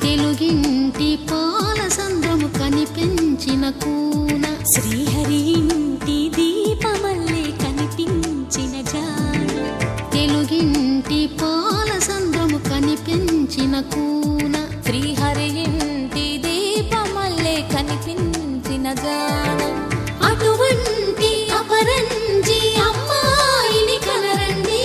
తెలుగింటి పాల సంద్రము కనిపించిన కూన శ్రీహరి ఇంటి దీపమల్లే కనిపించిన జాన తెలుగింటి పాల సంద్రము కనిపించిన కూన శ్రీహరి ఇంటి దీపమల్లే కనిపించిన జాన అటువంటి అపరంజి అమ్మాయిని కనరండి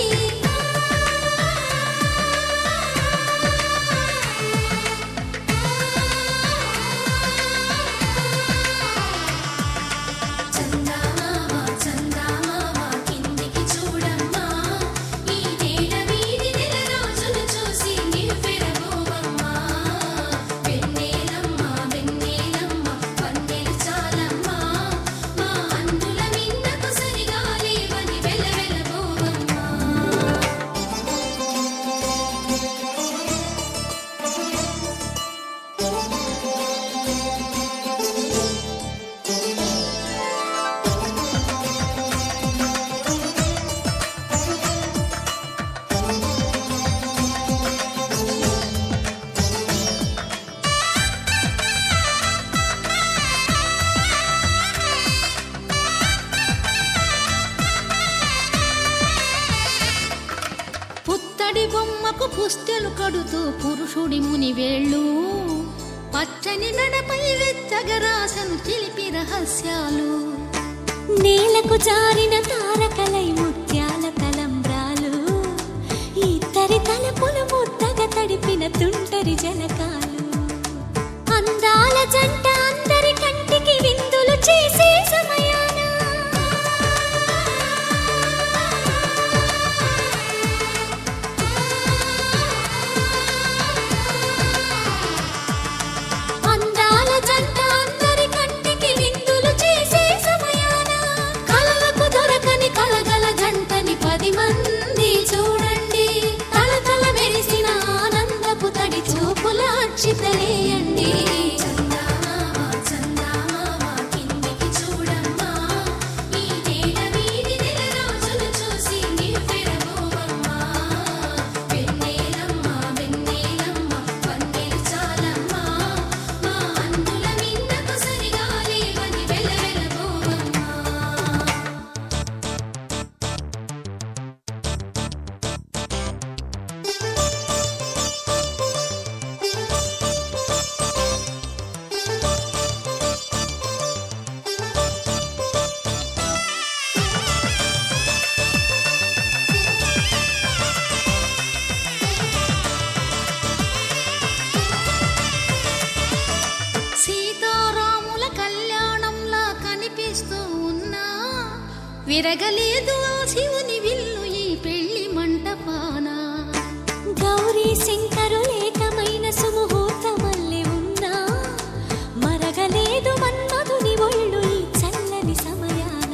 పుత్తడి బొమ్మకు పుస్తెలు కడుతూ పురుషుడి ముని వేళ్ళు పచ్చని నడపై వెచ్చగరాసను చిలిపి రహస్యాలు నేలకు జారిన తారకలై ముత్యాల తలంబ్రాలు ఇద్దరి తలపులు ముద్దగా తడిపిన తుంటరి జలకాలు అందాల జంట అందరి కంటికి విందులు చేసే సమయాన చితలేయండి సీతారాముల కళ్యాణంలా కనిపిస్తూ ఉన్నా విరగలేదు ఆ శివుని విల్లు ఈ పెళ్లి మంటపాన గౌరీ శంకరులేకమైన సుముహూర్తమల్లె ఉన్నా మరగలేదు మన్మధుని ఒళ్ళు ఈ చల్లని సమయాన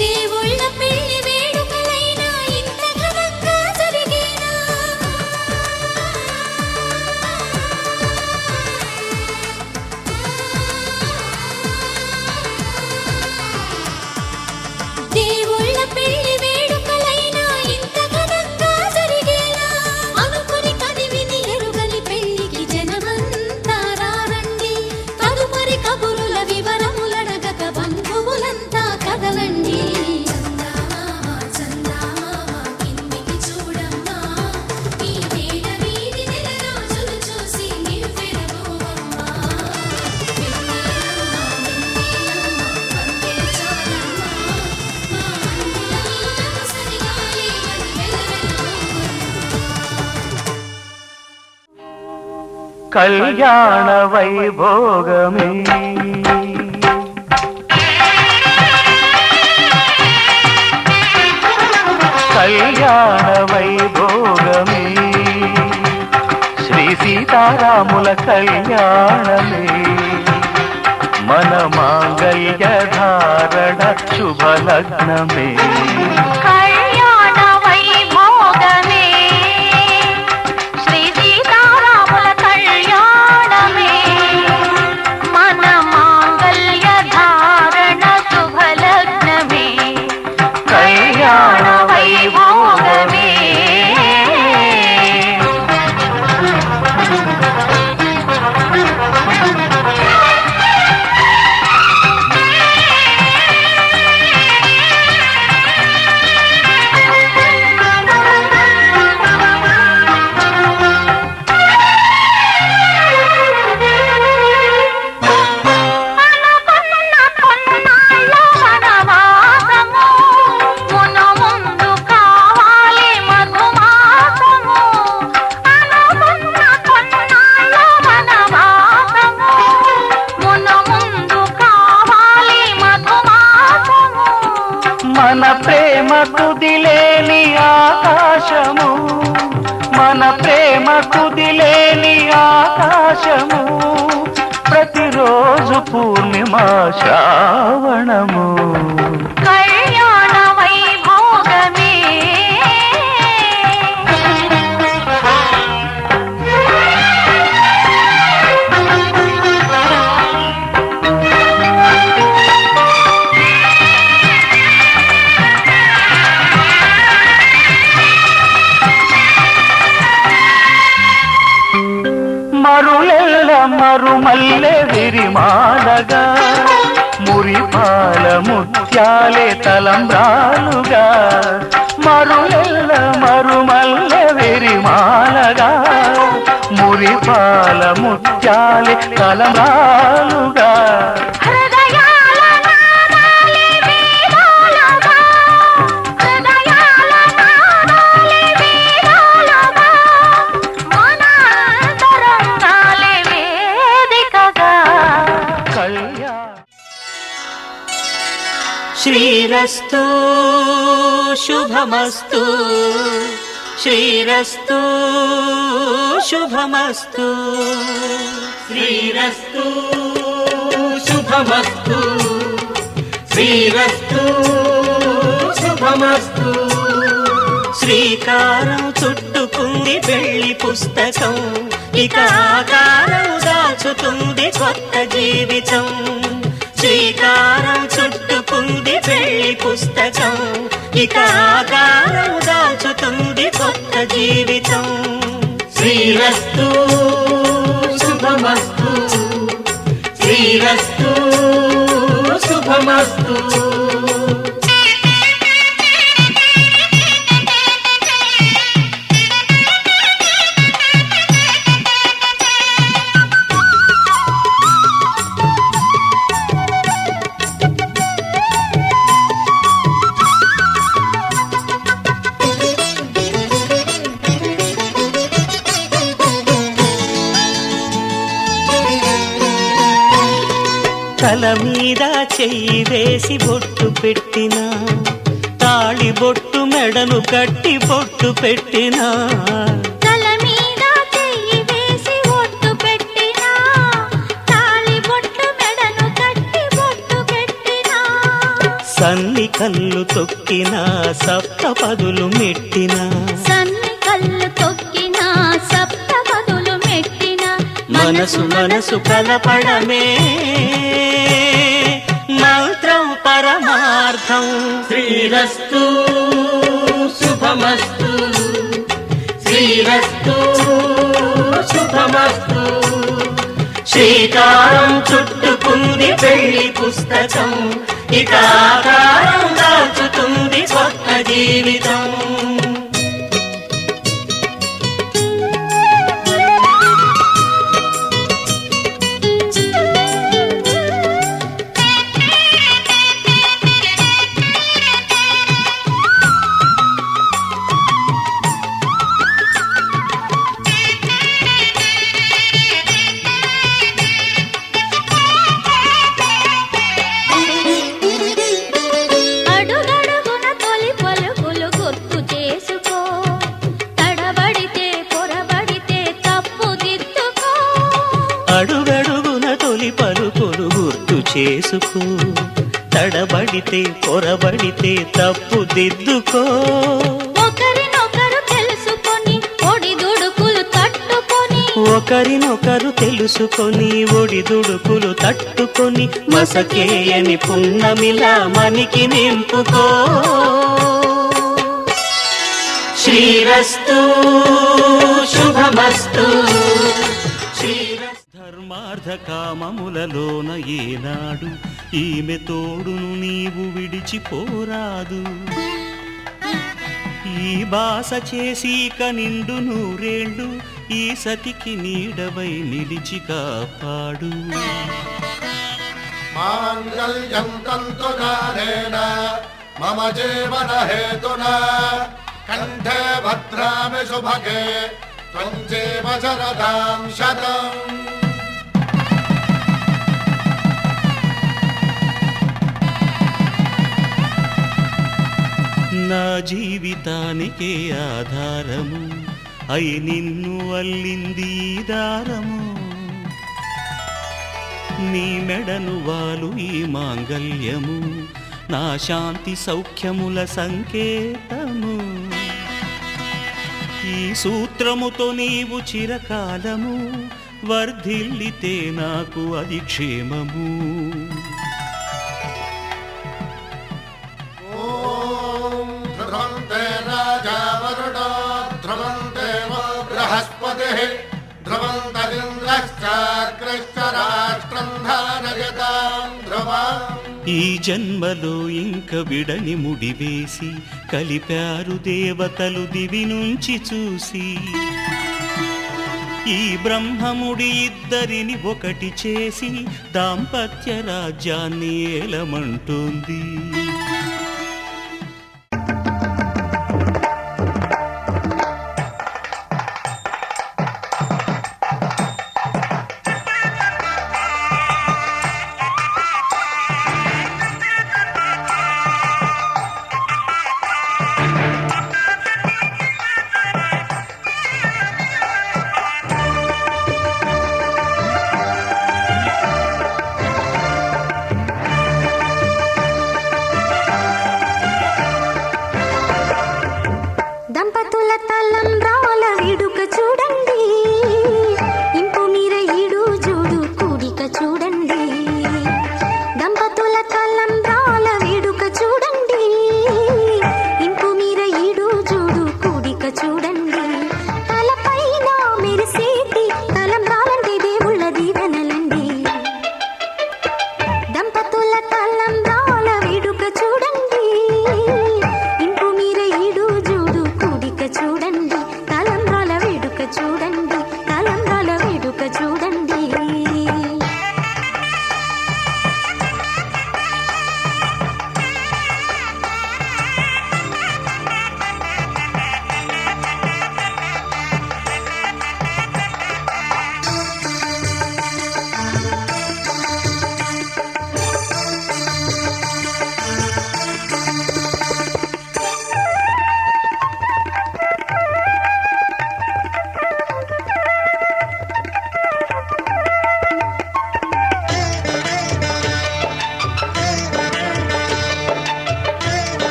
దేవుళ్ళ పెళ్లి వేడుకలైనా ఇంత ఘనంగా జరిగేనా దేవుళ్ళ పెళ్లి వేడుకలైనా ఇంత ఘనంగా జరిగేనా అనుకుని కదివిని ఎరుగని పెళ్లికి జనమంతా రారండి తదుపరి కబురుల వివరములడగక బంధువులంతా కదలండి కళ్యాణ వైభోగమే కళ్యాణ వైభోగమే శ్రీ సీతారాముల కళ్యాణమే మన మాంగళ్య ధారణ శుభలగ్నమే మా శ్రావణము. కళ్యాణ వైభోగమే మరులెల్ల మరుమల్లె విరిమాలగా మురిపాల ముత్యాలే తలంబ్రాలుగా. మరులెల్ల మరుమల్లె విరిమాలగా మురిపాల ముత్యాలే తలంబ్రాలుగా. శ్రీరస్తు శుభమస్తు శ్రీరస్తు శుభమస్తు శ్రీరస్తు శుభమస్తు శ్రీరస్తు శుభమస్తు. శ్రీకారం చుట్టుకుంది పెళ్లి పుస్తకం, ఇక ఆకారం దాచుతుంది కొత్త జీవితం. శ్రీకారం చుట్టుకుంది పెళ్లి పుస్తకం, ఇక ఆకారం దాచుతుంది కొత్త జీవితం. శ్రీరస్తు శుభమస్తు శ్రీరస్తు శుభమస్తు. తల మీద చెయ్యి వేసి బొట్టు పెట్టినా, తాళి బొట్టు మెడను కట్టి బొట్టు పెట్టినా. తల మీద చెయ్యి వేసి బొట్టు పెట్టినా, తాళి బొట్టు మెడను కట్టి బొట్టు పెట్టినా. సన్ని కళ్ళు తొక్కినా సప్తపదులు మెట్టినా, సన్ని కళ్ళు తొక్కినా సప్తపదులు మెట్టినా. మనసు మనసు కలపడమే మంత్రం పరమార్థం. శ్రీరస్తు శుభమస్తు శ్రీరస్తు శుభమస్తు. శ్రీకారం చుట్టుకుంది పెళ్లి పుస్తకం, ఇక ఆకారం దాచుతుంది కొత్త జీవితం. అడుగడుగున తొలి పలుకులు గుర్తు చేసుకో, తడబడితే పొరబడితే తప్పు దిద్దుకో. అడుగడుగున తొలి పలుకులు గుర్తు చేసుకో, తడబడితే పొరబడితే తప్పు దిద్దుకో. ఒకరినొకరు తెలుసుకొని ఒడిదుడుకులు తట్టుకొని, ఒకరినొకరు తెలుసుకొని ఒడిదుడుకులు తట్టుకొని, మసకేయని పున్నమిలా మనికి నింపుకో. శ్రీరస్తు శుభమస్తు ధర్మార్థ కామములలోన ఏనాడు ఈమె తోడును నీవు విడిచిపోరాదు. ఈ బాస చేసి కనిండు నూరేళ్ళు ఈ సతికి నీడవై నిలిచి కాపాడు. మాంగళ్యం తంతునానేన మమ జీవన హేతునా కంఠే భద్రామి శుభగే త్వం జీవ శరదాం శతం. నా జీవితానికే ఆధారము అయి నిన్ను అల్లింది ఈ దారము. నీ మెడను వాలు ఈ మాంగల్యము నా శాంతి సౌఖ్యముల సంకేతము ఈ సూత్రముతో నీవు చిరకాలము వర్ధిల్లితే నాకు అది క్షేమము ఓం ధ్రువంతే రాజా వరుణో ధ్రువంతే వో బృహస్పతిః ధ్రువంతరింద్రశ్చాగ్రశ్చ రాష్ట్రం ధారయతాం ధ్రువం ఈ జన్మలో ఇంక విడని ముడివేసి కలిపారు దేవతలు దివి నుంచి చూసి ఈ బ్రహ్మముడి ఇద్దరిని ఒకటి చేసి దాంపత్య రాజ్యాన్ని ఏలమంటోంది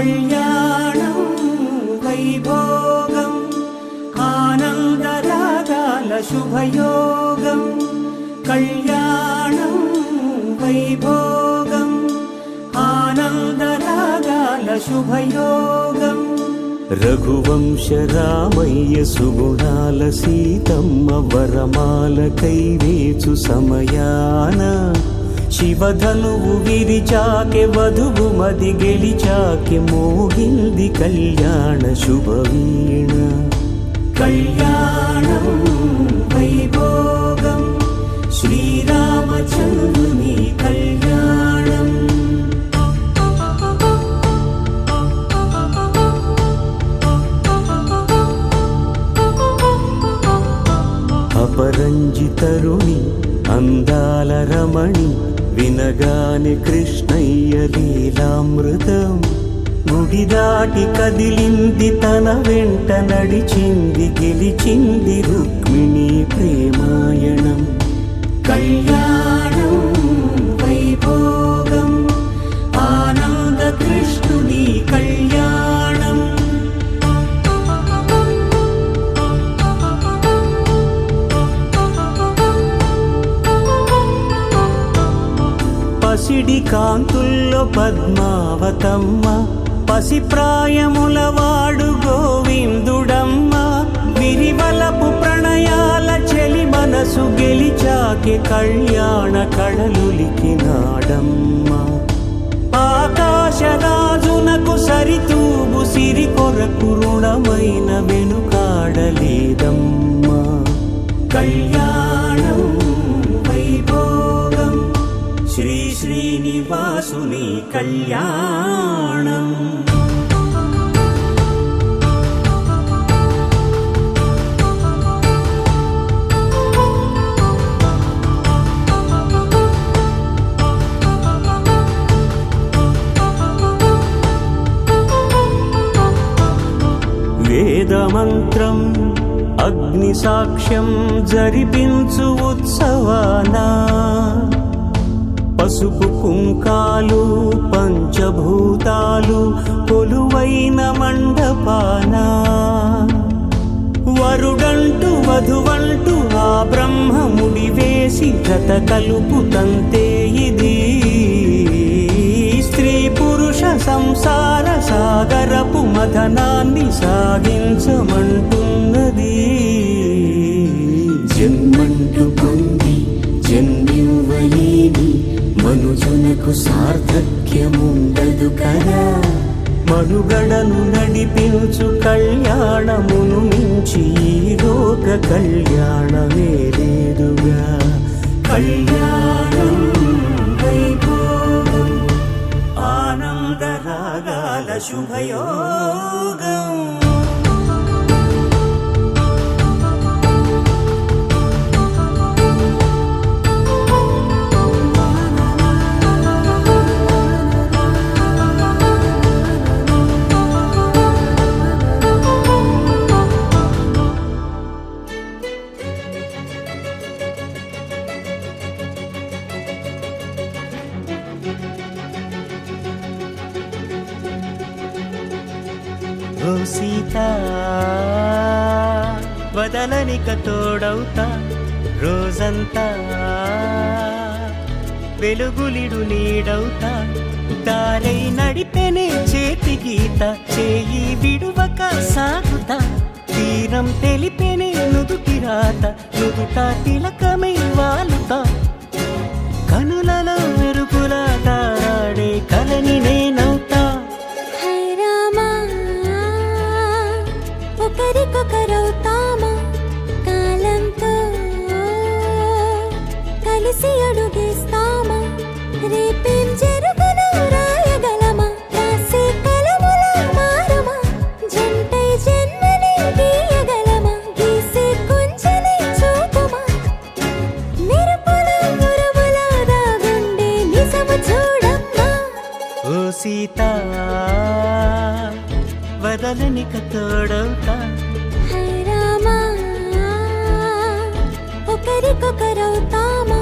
కళ్యాణం వైభోగం ఆనందరాగాల శుభయోగం కళ్యాణం వైభోగం ఆనందరాగాల శుభయోగం రఘువంశ రామయ్య సుగుణాల సీతమ్మ వరమాల కైవేచు సమయాన శివధనువు విరిచాకె వధువు మది గెలిచాకె మోగింది కళ్యాణ శుభవీణ కళ్యాణం వైభోగం శ్రీరామచంద్రుని కళ్యాణం అపరంజి తరుణి అందాల రమణి వినగానే కృష్ణయ్య లీలామృతం గుడి దాటి కదిలింది తన వెంట నడిచింది గెలిచింది రుక్మిణి ప్రేమాయణం కళ్యాణం వైభోగం ఆనంద కృష్ణుని కళ్యాణం పసిడి కాంతుల్లో పద్మావతమ్మ పసిప్రాయముల వాడు గోవిందుడమ్మ విరివలపు ప్రణయాల చెలి మనసు గెలిచాకె కళ్యాణ కళలులికినాడమ్మ ఆకాశరాజునకు సరితూబు సిరి కొరకు రుణమైన వెనుకాడలేదమ్మ కళ్యాణం వైభోగం శ్రీ శ్రీనివాసుని కళ్యాణం వేదమంత్రం అగ్ని సాక్ష్యం జరిపించు ఉత్సవానా పసుపు కుంకాలు పంచభూతాలు కొలువైన మండపాన వరుడంటూ వధువంటూ ఆ బ్రహ్మముడి వేసి జత కలుపుతంతే ఇది స్త్రీ పురుష సంసార సాగరపు మథనాన్ని సాగించమంటున్నది జన్మంటూ పొంది జన్మివ్వలేని మనుజునకు సార్థక్యముండదు కదా మనుగడను నడిపించు కళ్యాణమును మించి ఈ లోక కళ్యాణమే లేదుగా కళ్యాణం వైభోగం ఆనందరాగాల శుభయోగం ఓ సీత వదలనిక తోడవుతా రోజంతా వెలుగులిడు నీడవుతా దారై నడిపెనే చేతి గీత చేయి విడువక సాగుతా తీరం తెలిపెనే నుదుటి రాత నుదుట తిలకమై వాలుతా కనులలో మెరుపులా తారాడే కలని నేనవుతా ఒకరికొకరవుతామా కాలంతో కలిసి అడుగేస్తామా రేపేం జరుగునో రాయగలమా రాసే కలముల మారమా జంటై జన్మని గీయగలమా గీసే కొంచెని చూపుమా మెరుపుల మురుముల దాగుండే నిజము చూడమ్మా ఓ సీత వదలనిక తోడవుతా రామా ఒకరికొకరవుతామా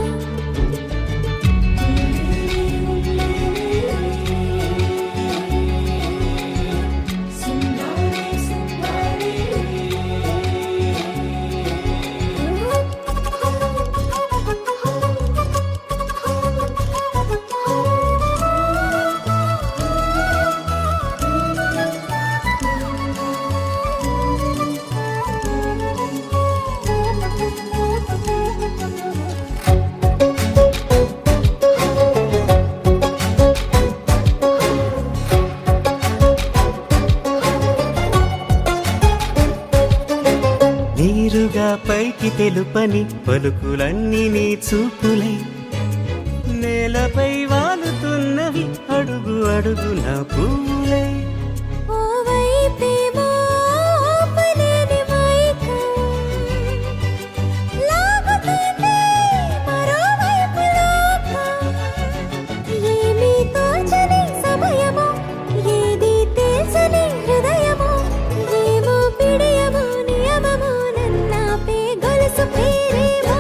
పైకి తెలుపని పలుకులన్నీ నీ చూపులై నేలపై వాలుతున్నవి అడుగు అడుగు నా పూలై ఓ వైపేమో ఆపలేని మైకం లాగుతుంది మరోవైపు లోకం ఏమీ తోచని సమయమో ఏది తేల్చని హృదయమో ఏమో పిడియమో నియమమో నన్నాపే గొలుసు పేరేమో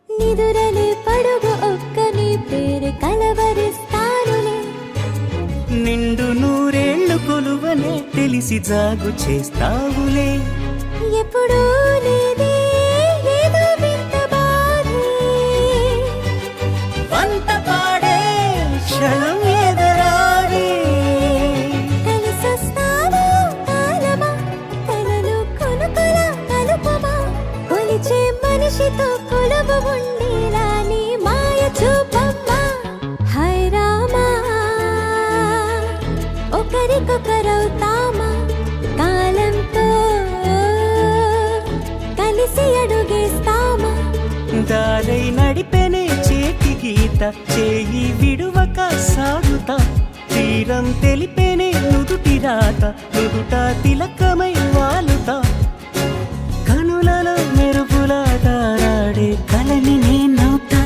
నిదురలే పడుగు ఒక్క నీ పేరు కలవరిస్తానులే నిండు నూరేళ్లు కొలువనే తెలిసి జాగు చేస్తావులే ఎప్పుడూ లేదే ఏదో వింత బాధే వంత పాడే క్షణం ఎదరాడే కలిసొస్తావో కాలమా కలలు కొనుకల కలుపమా కొలిచే మనిషితో కొలువు ఉండేలా నీ మాయ చూపమ్మా హై రామా ఒకరికొకరవుతామా కాలంతో కలిసి అడుగేస్తామా దారై నడిపెనే చేతి గీత చేయి విడువక సాగుతా తీరం తెలిపేనే నుదుటి రాత నుదుట తిలకమై వాలుతా కనులలో మెరుపులా తారాడే కలని నేనవుతా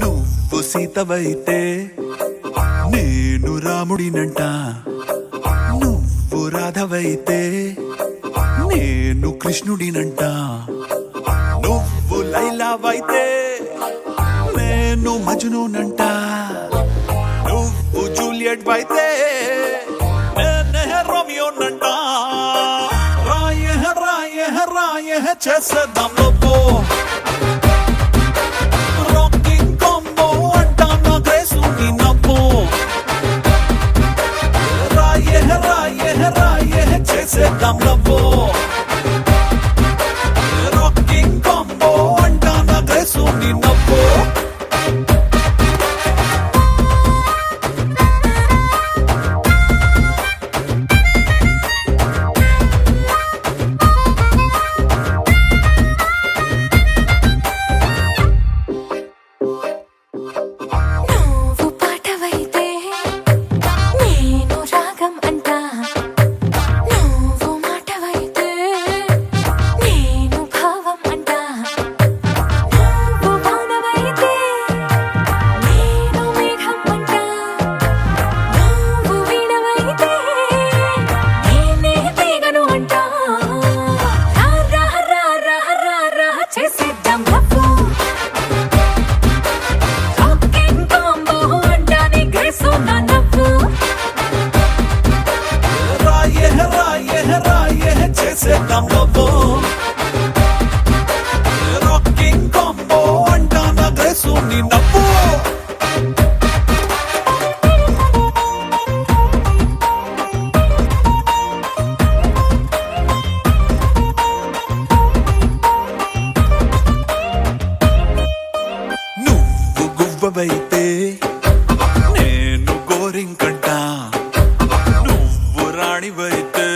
నువ్వు సీతవైతే నేను రాముడినంట నువ్వు రాధవైతే నేను కృష్ణుడినంట నువ్వు లైలావైతే నేను మజ్నూనంట నువ్వు జూలియట్ అయితే నేనే రోమియోనంట రాయ రాయ రాయ చేసేద్దాం లోపో చేసేద్దాం లవ్వో రాకింగ్ కాంబో అంటానా గ్రేసు నీ నవ్వో నువ్వు పాటవైతే నేను రాగం అంటా నువ్వు మాటవైతే నేను భావం అంటా నువ్వు వానవైతే నేను మేఘం అంటా నువ్వు వీణవైతే నేనే తీగను అంటా రా రా రా రా రా చేసేద్దాం లవ్వు రాకింగ్ కాంబో అంటానే గ్రేసు నా నవ్వు రాయ రాయ రాయ చేసేద్దాం లవ్వో రాకింగ్ కాంబో అంటానా గ్రేసు నీ నవ్వో నువ్వు గువ్వవైతే నేను గోరింకంట నువ్వు రాణివైతే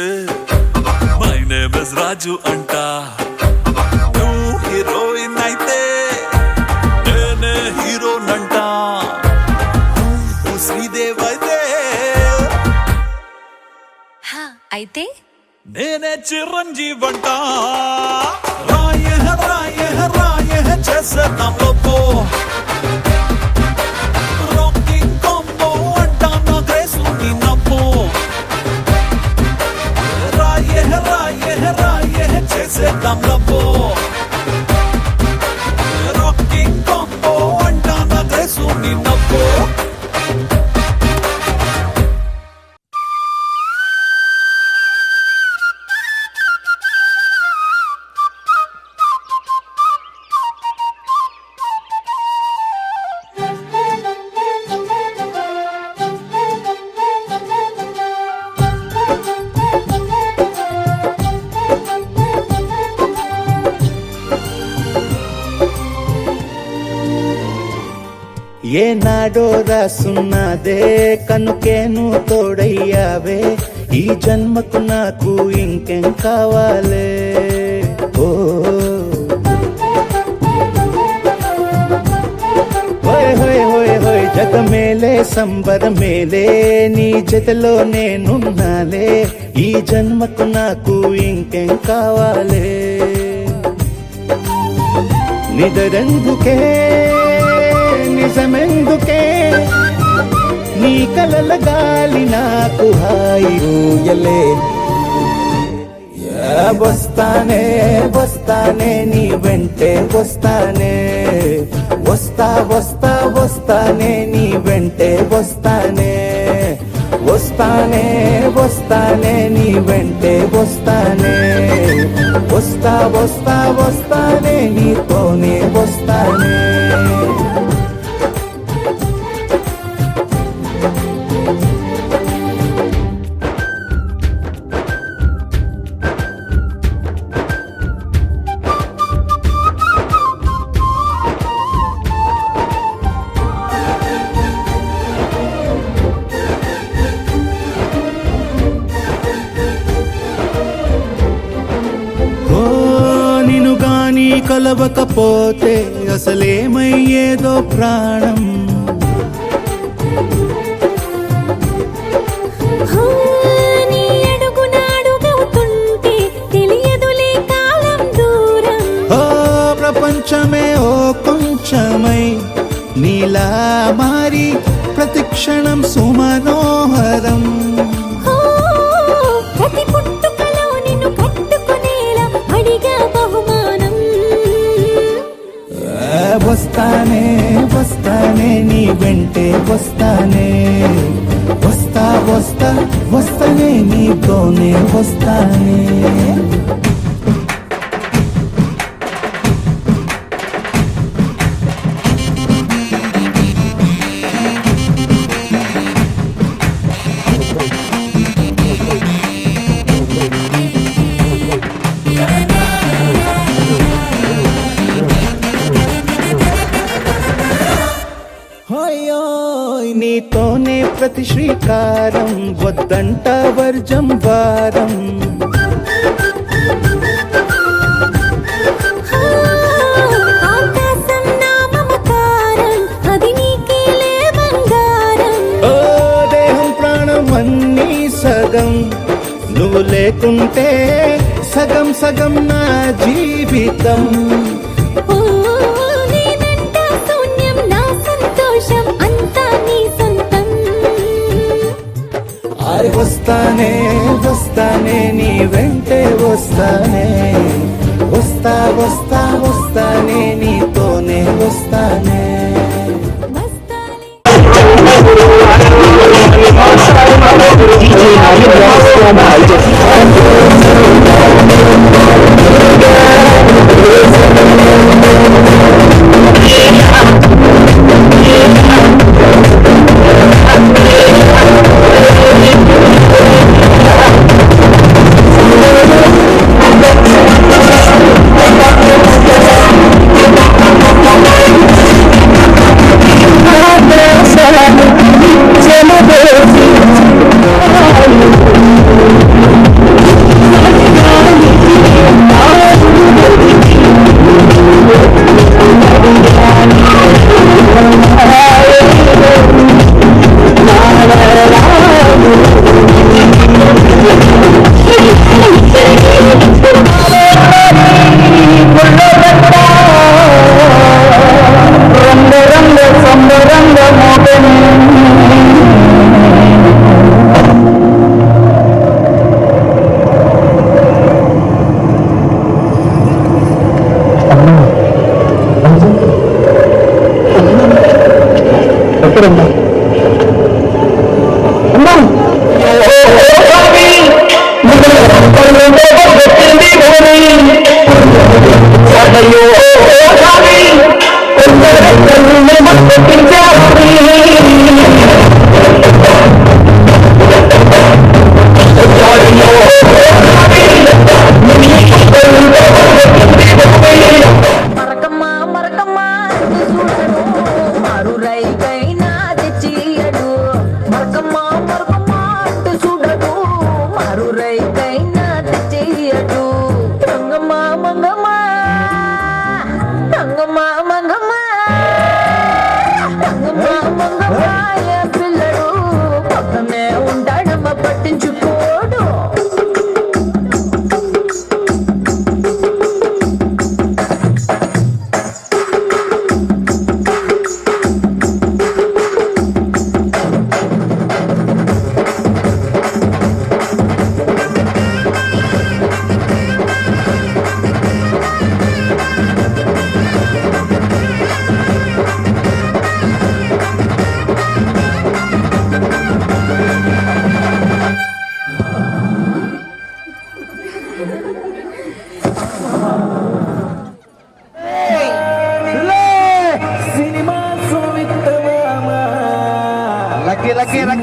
మై నేమ్ ఇస్ రాజు అంట నువ్వు హీరోయిన్ అయితే నేనే హీరోనంట నువ్వు శ్రీదేవ్ అయితే అయితే నేనే చిరంజీవంట రాయ రాయ రాయ చేసేద్దాం లోపో రాకింగ్ కాంబో అంటానా గ్రేసు నీ నవ్వో రాయ రాయ రాయ చేసేద్దాం లవ్వో రాకింగ్ కాంబో అంటానా గ్రేసు నీ నవ్వో ఏనాడో రాసున్నదే కనుకేను తోడయ్యావే ఈ జన్మకు నాకు ఇంకేం కావాలే ఓ హోయ్ హోయ్ హోయ్ హోయ్ జగ మేలే సంబర మేలే నీ జతలో నేనున్నాలే ఈ జన్మకు నాకు ఇంకేం కావాలే నిదరెందుకే నిజమెందుకే నీ కలల గాలి నాకు హాయి ఊయలే వస్తానే వస్తానే నీ వెంటే వస్తానే వస్తా వస్తా వస్తానే నీ వెంటే వస్తానే వస్తానే వస్తానే నీ వెంటే వస్తానే వస్తా వస్తా వస్తానే నీతోనే వస్తానే కలవకపోతే అసలేమయ్యేదో ప్రాణం నీ అడుగునాడుగవుతుంటే తెలియదులే కాలం దూరం ఓ ప్రపంచమే ఓ కొంచెమై నీలా మారి ప్రతిక్షణం సుమనోహరం ప్రతి పుట్టుకలో నిన్ను కట్టుకునేలా అడిగా బహుమానం వస్తానే వస్తానే నీ వెంటే వస్తానే వస్తా వస్తా వస్తానే నీతోనే వస్తానే నీతోనే ప్రతి శ్రీకారం వద్దంట వర్జం వారం ఆకాశం నా మమకారం అది నీకేలే బంగారం ఓ దేహం ప్రాణం అన్నీ సగం నువ్వు లేకుంటే సగం సగం నా జీవితం నేనంటా శూన్యం నా సంతోషం అంతా నీ సొంతం వస్తానే వస్తానే నీ వెంటే వస్తానే వస్తా వస్తా వస్తానే నీతోనే వస్తానే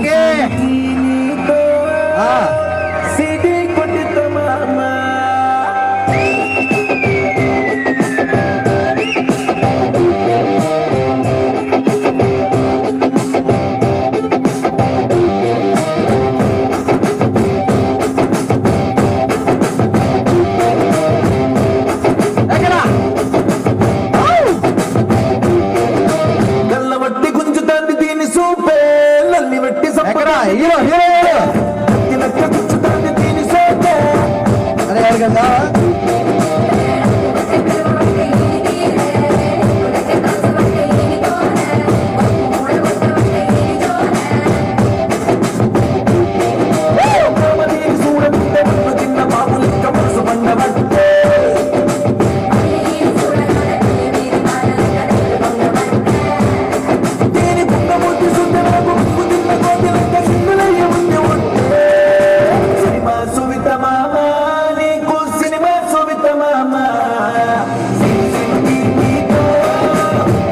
ఓకే సిటీ కొట్టితో మామా గల్లబట్టి గుంజుతాంది దీని సూపే నల్లి బట్టి సప్పరా హీరో హీరో గుంజుతాంది దీని సూపే అరే కదా చిన్న బాబు లెక్క మనసు పండబట్టే దీని పుట్టమూర్తి సుందరకు ముప్పు తిన్న కోతి లెక్క సింగులయ్య ముందు ఉంటే సినిమా సువిత మామ నీకు సినిమా సువిత మామ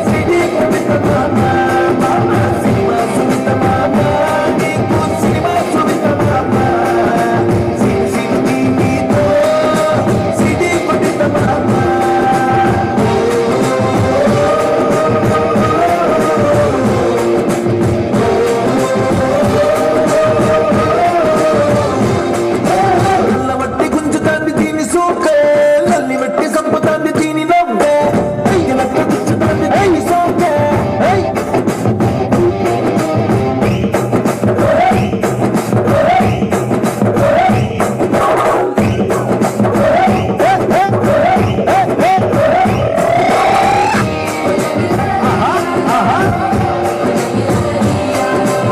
సిటీ కవిత మామ మామ సినిమా సువిత మామ నీకు సినిమా సువిత మామ సిటీ కవిత మామ నల్లబట్టి గుంజుతాంది దీని సోకే నల్లి బట్టి సంపుతాంది దీని నవ్వే ఐగలక్క గుంజుతాంది దీని సోకే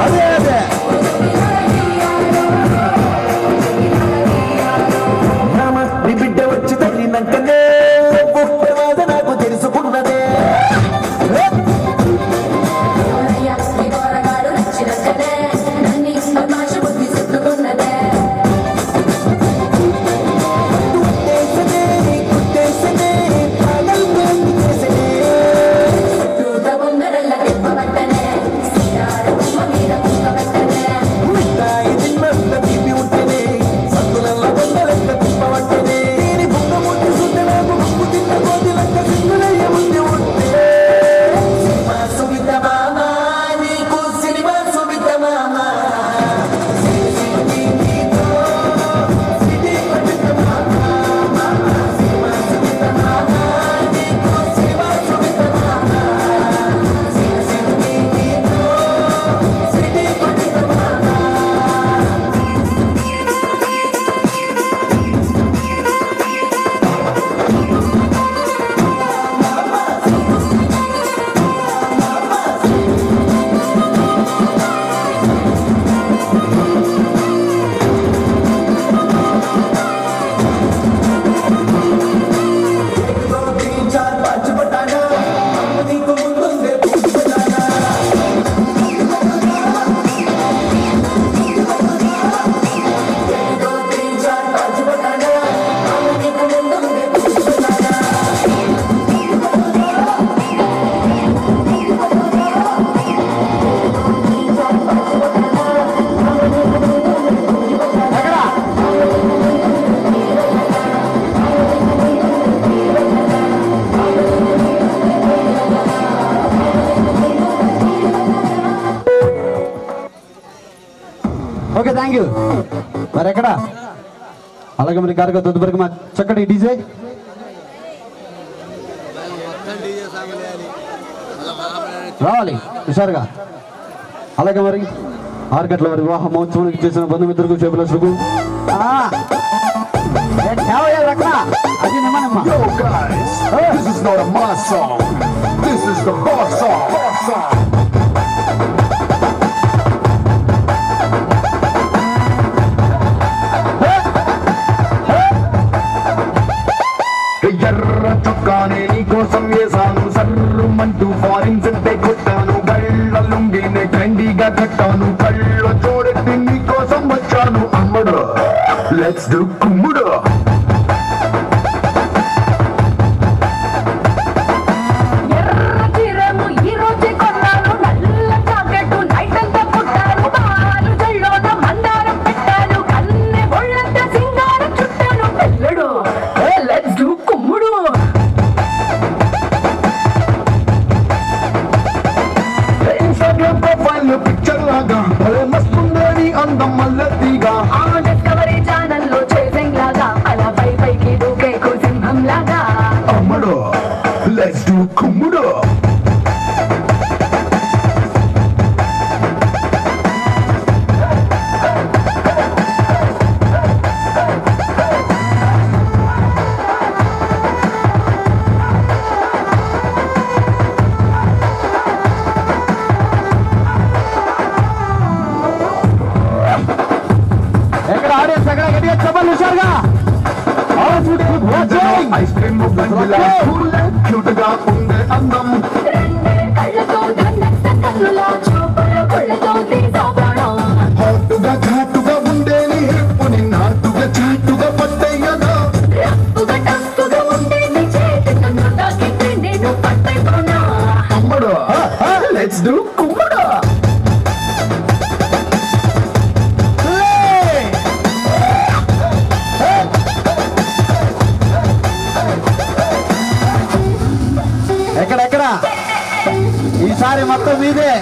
అదే అదే నీ బిడ్డ వచ్చి తల్లినంకనే పుట్టవాద నాకు తెలుసుకున్నదే కుట్టేసనే కుట్టేసనే పాగల్ పోయి చేసనే మిఠాయి తిన్నంత తీపి ఉంటేనే సందులల్ల బొందలెక్క తిప్పవట్టనే దీని బొంగముట్టి సుద్దలకు ముప్పు తిన్న కోతి లెక్క సింగులయ్య ముందు ఉంటే సినిమా సువిత మామ నీకు సినిమా సువిత మామ సిటీ కొట్టిత మామ మామ సినిమా సువిత మామ నీకు సినిమా సువిత మామ సిటీ కొట్టిత మామ दो तीन चार पाँच बताना कंपनी को मुंदे पूछ बताना दो तीन चार पाँच बताना कंपनी को मुंदे पूछ बताना ఓకే థ్యాంక్ యూ మరి ఎక్కడ అలాగే మరి కార్యక్రమం తదుపరికి మా చక్కటి డీజే రావాలి హుషారుగా అలాగే మరి 6 గంటల వారి వివాహ మహోత్సవానికి చేసిన బంధుమిత్రులకు శుభలసుకు అది నిమ్మనమ్మ Yo guys, this is not a my song. This is the boss song. ఎర్ర చొక్కానే నీకోసం వేసాను సర్రుమంటూ ఫారిన్ సెంటే కొట్టాను కళ్ళ లుంగినే ట్రెండీగా కట్టాను కళ్ళ చూడెత్తి నీకోసం వచ్చాను అమ్మడు లెట్స్ డు కుమ్ముడు ఎర్ర చీరము ఈ రోజే కొన్నాను నల్ల జాకెట్ నైట్ అంతా పుట్టాను హుషారుగా ఐస్ క్రీమ్ క్యూట్ గా ఉండే అందం కళ్ళతో దండెత్త కన్నులా చూపులు కొళ్ళతో తీసా ప్రాణం హాటుగా ఘాటుగా ఉండే నీ హిప్పుని నాటుగా చాటుగా పట్టయ్యగా రప్పుగా టక్కుగా ఉండే నీ చేతి నన్ను తాకితే నేను పట్టైపోనా కుమ్మడు లెట్స్ డూ కుమ్మడు ఎక్కడెక్కడ ఈసారి మొత్తం మీదే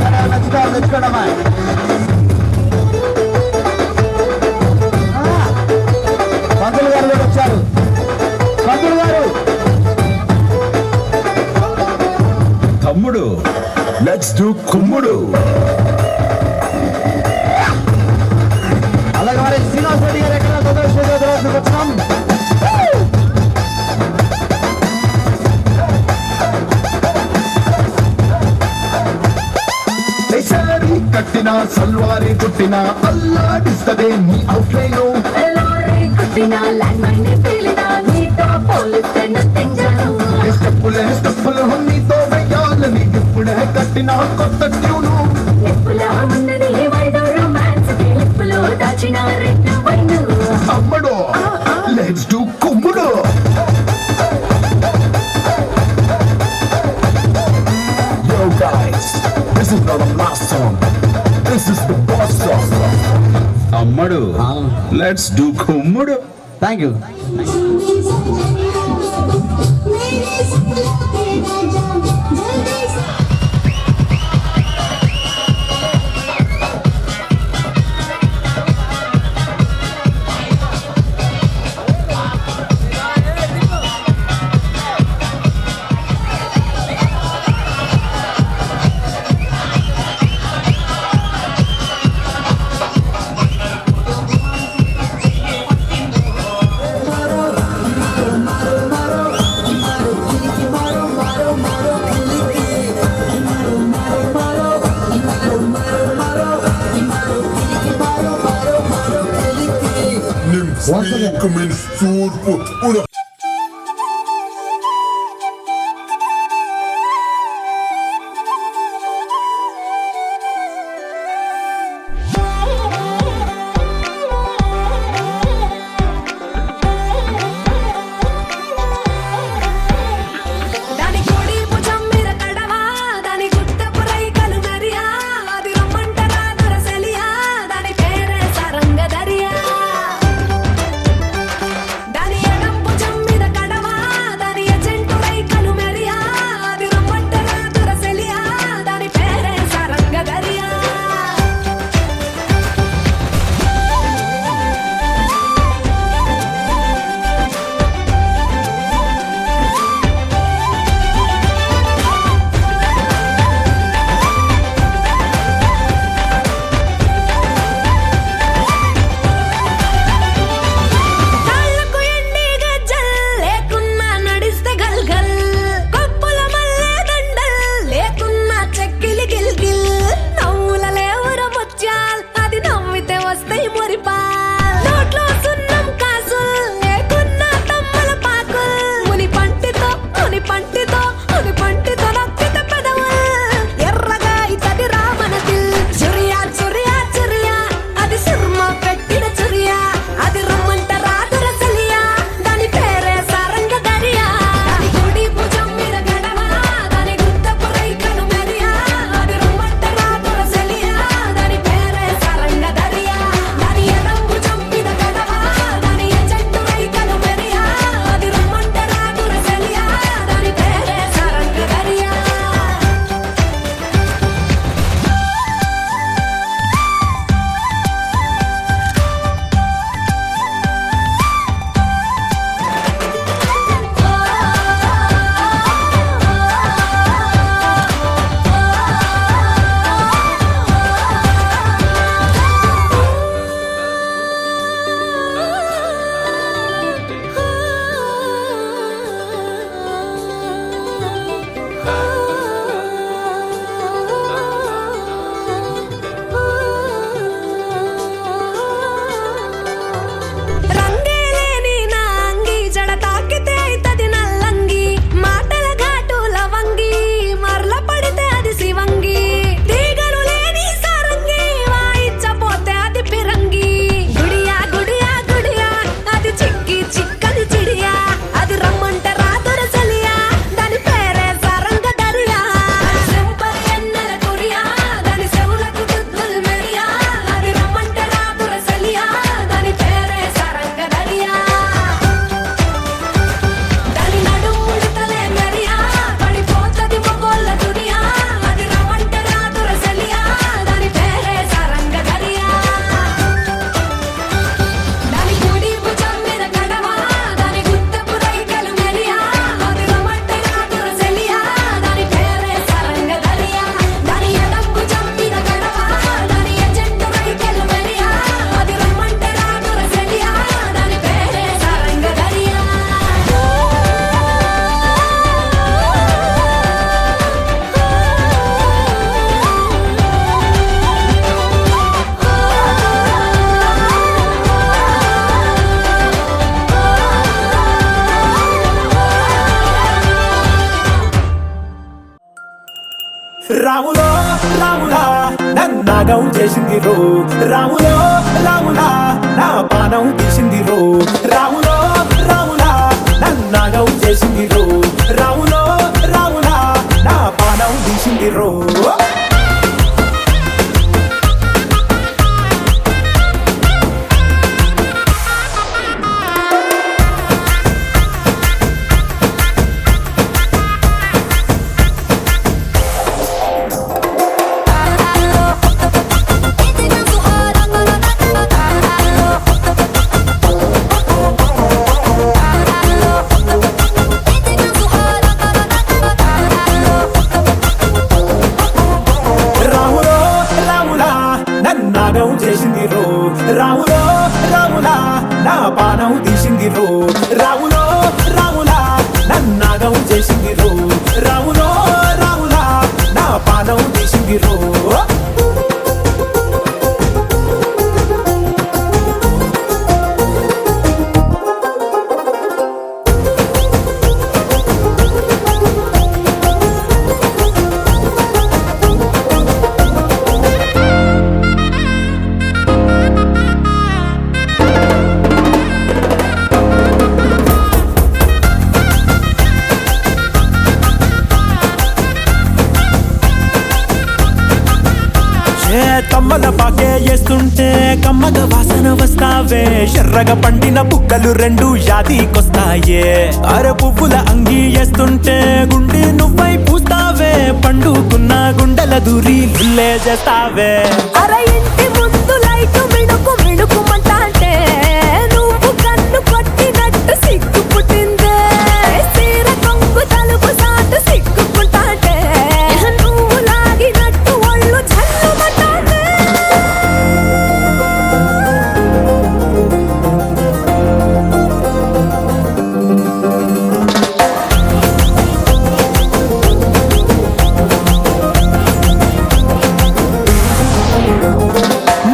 సరే నచ్చుతా తెచ్చుకోండమ్మా పంతులు గారు కూడా వచ్చారు పంతులు గారు తమ్ముడు లెట్స్ డూ కుమ్ముడు అలాగే మరి శ్రీనివాస్ రెడ్డి గారు ఎక్కడ తొందరగా వచ్చినాం సారీ కట్టిన సల్వారి చుట్టిన అల్లాడిస్తదే నీ అవుట్లైన్ లారీ కుట్టిన ల్యాండ్ మైన్ పేలిన నీతో పోలిస్తే నథింగ్ జాను స్టెప్పులు నీతో వెయ్యాలని ఇప్పుడే కట్టిన కొత్త ట్యూను నిప్పులా ఉన్నది వైడు రొమాన్స్ నిప్పులో దాచిన రెడ్ వైన్ అమ్మడు లెట్స్ డూ కుమ్ముడు Yo guys, this is not a last song. This is the boss song. అమ్మడు లెట్స్ డూ కుమ్ముడు థ్యాంక్ యూ Coming food. దాని కోడి భుజం మీద కడవా దాని గుట్టపు రైకలు నరియా అది రమ్మంటరా దొరసలియా దాని పేరే సరంగ దరియా దాని ఎడం భుజం రాములో రాములా నన్నాగం చేసింది రో రాములో రాములా నా పానం తీసింది రో రాములో రాములా నన్నాగం చేసింది రో రాములో రాములా నా పానం తీసింది రో నాగం చేసింది రో రాములో రాములా నా పానం తీసింది రో రాములో రాములా నన్నాగం చేసింది రో రాములో రాములా నా పానం తీసింది రో కమ్మల పాకే వేస్తుంటే కమ్మగ వాసన వస్తావే ఎర్రగా పండిన బుక్కలు రెండు యాదికొస్తాయే అర పువ్వుల అంగి వేస్తుంటే గుండె నువ్వై పూస్తావే పండుకున్న గుండెల దూరి లుల్లే చేస్తావే అర ఇంటి ముందు లైట్ మిణుకు మిణుకుమంటే నువ్వు కన్ను కొట్టినట్టు సిగ్గు పుట్టిందే సీర కొంగు తలుపు సాటు సిగ్గుకుంటాంటే నువ్వు లాగినట్టు ఒళ్ళు చల్లుమంటాంటే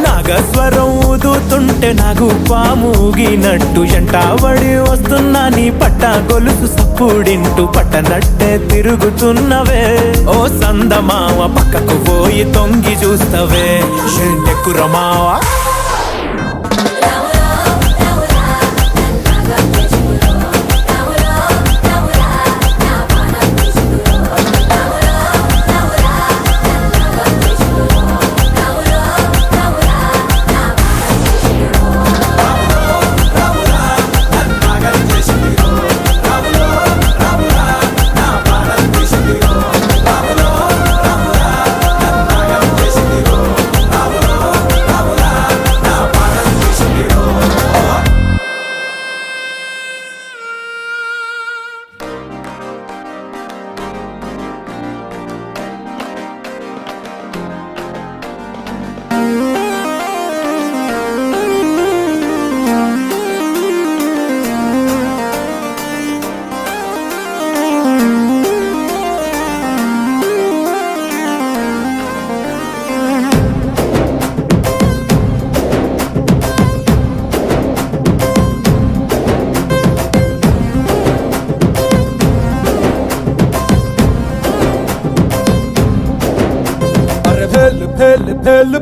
నాగస్వరం ఊదుతుంటే నాకు పాముగినట్టు ఎంటావడి వస్తున్నా నీ పట్ట గొలుసు సప్పుడింటూ పట్టనట్టే తిరుగుతున్నవే ఓ సందమావ పక్కకు పోయి తొంగి చూస్తవే ఎండెక్కురమావా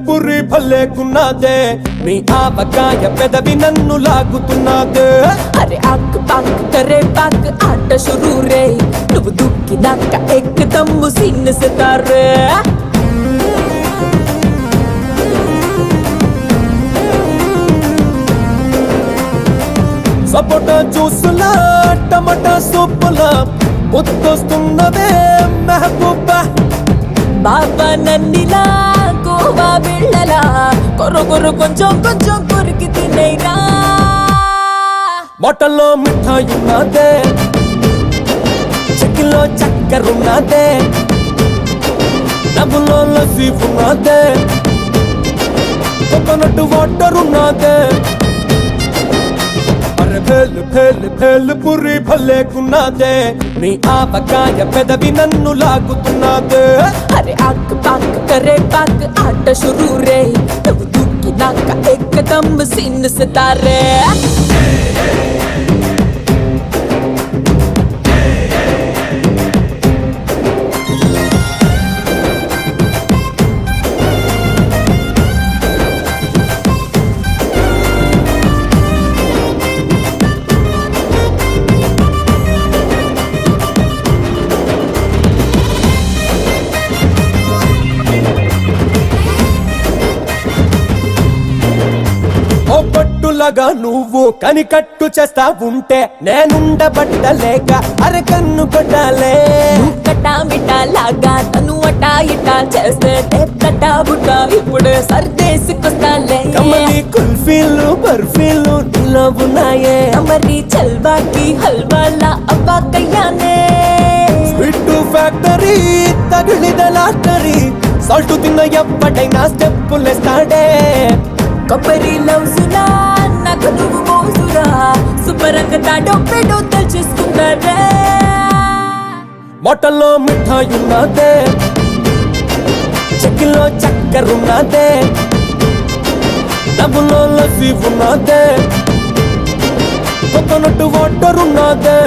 పురి భలేకున్నదే నీ ఆవకాయ పెదవి నన్ను లాగుతున్నదే అరే అక్ పక్ కరే పక్ ఆట షురూ రే నువ్వు దుక్కినాక ఎక్కదమ్ము సిన్ సితారే సపోటా జ్యూసులా టమాటా సూపులా ముద్దొస్తున్నదే మెహబూబా బాబా నన్నిలా కోవా బిళ్ళలా కొరకొర కొంచెం కొంచెం కొరికి తినేరా బొట్టల్లో మిఠాయి ఉన్నదే చెక్కిలో చక్కెరున్నదే డబ్బులో లస్సీ ఉన్నదే కోకోనట్ వాటర్ ఉన్నదే భేల్ పురి భలేకున్నదే నీ ఆవకాయ పెదవి నన్ను లాగుతున్నదే అరే అక్ పక్ కరే పక్ ఆట షురూ రే నువ్వు దుక్కినాక ఎక్కదమ్ము సిన్ సితారే పిల్లగా నువ్వు కనికట్టు చేస్తా ఉంటే నేనుండబట్టలేక అరకన్ను కొట్టాలే కటా మిటా లాగా తను అటా ఇటా చేస్తే కటా బుటా ఇప్పుడు సర్దేసుకొస్తాలే కమ్మని కుల్ఫీలు బర్ఫీలు నీలో ఉన్నాయే మరి చల్వాకి హల్వాలా అవ్వాకయ్యానే స్వీట్ ఫ్యాక్టరీ తగిలిద లాటరీ సాల్ట్ తిన్న ఎప్పటైనా స్టెప్పులేస్తాడే కొబ్బరి లౌసులా నాకు నువ్వు మోసురా శుభ్రంగా తాడో పెడో తెలుసుకుంటారే బాటల్లో మిఠాయి ఉన్నదే చెక్కిలో చక్కెర ఉన్నదే డబ్బులో లస్సీ ఉన్నదే కోకోనట్ వాటర్ ఉన్నదే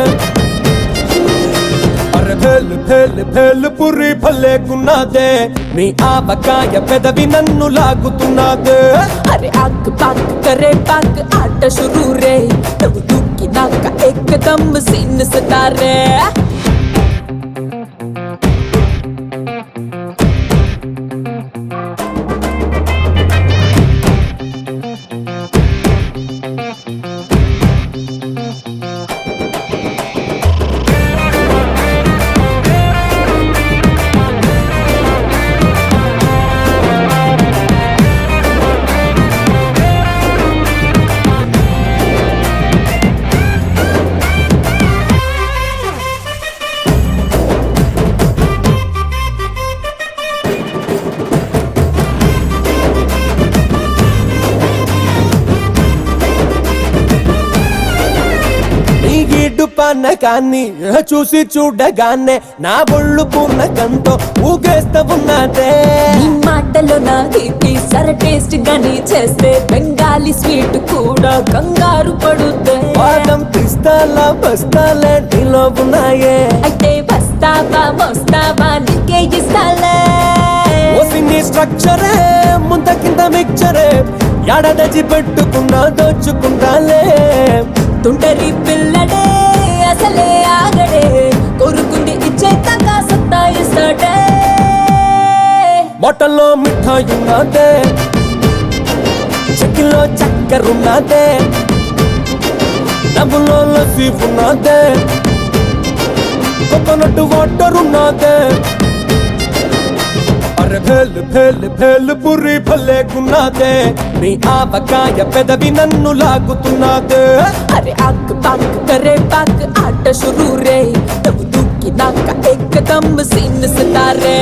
అరే భేల్ భేల్ భేల్ పురి భలేకున్నదే నీ ఆవకాయ పెదవి నన్ను లాగుతున్నదే అరే ఆక్ పాక్ కరే పాక్ ఆట షురూ రే నువ్వు దూకినాక ఏకదమ్ సీన్ సితారే పానకాన్ని చూసి చూడగానే నా బొళ్ళు పూర్ణకంతో ఊగేస్తా ఉన్నదే ఈ మాటలో నా తీపి సర టేస్ట్ గాని చేస్తే బెంగాలీ స్వీట్ కూడా కంగారు పడుతే బాదం పిస్తాలా బస్తాలే నీలో ఉన్నాయే అయితే వస్తావా మోస్తావా నీకే ఇస్తాలే ఓసిని స్ట్రక్చరే ముంత కింద మిక్చరే ఎడదచి పెట్టుకున్నా దోచుకుంటాలే తుంటరి పిల్లడే అసలే ఆగడే కొరుకుంది ఇచ్చేతాక సత్తా ఇస్తాడే బాటల్లో మిఠాయి ఉన్నదే చెక్కిలో చక్కెర ఉన్నదే డబ్బులో లస్సీ ఉన్నదే కోకోనట్ వాటర్ ఉన్నదే అరే భేల్ భేల్ భేల్ పురి భలేకున్నదే నీ ఆవకాయ పెదవి నన్ను లాగుతున్నదే అరే ఆక్ పాక్ కరే పాక్ ఆట షురూ రే నువ్వు దూకినాక ఏకదమ్ సీన్ సితారే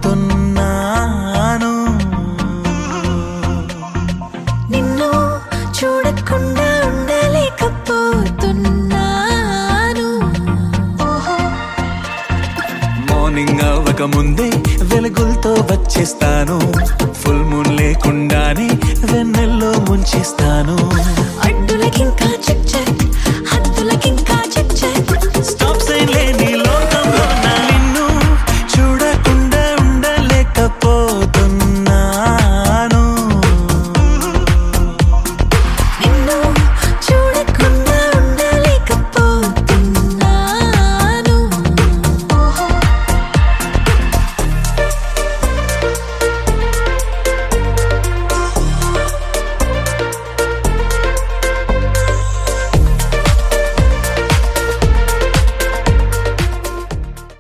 ఉండలేకపోతున్నాను నిన్ను చూడకుండా ఉండలేకపోతున్నాను మార్నింగ్ అవ్వక ముందే వెలుగులతో వచ్చేస్తాను ఫుల్ మూన్ లేకుండానే వెన్నెల్లో ముంచేస్తాను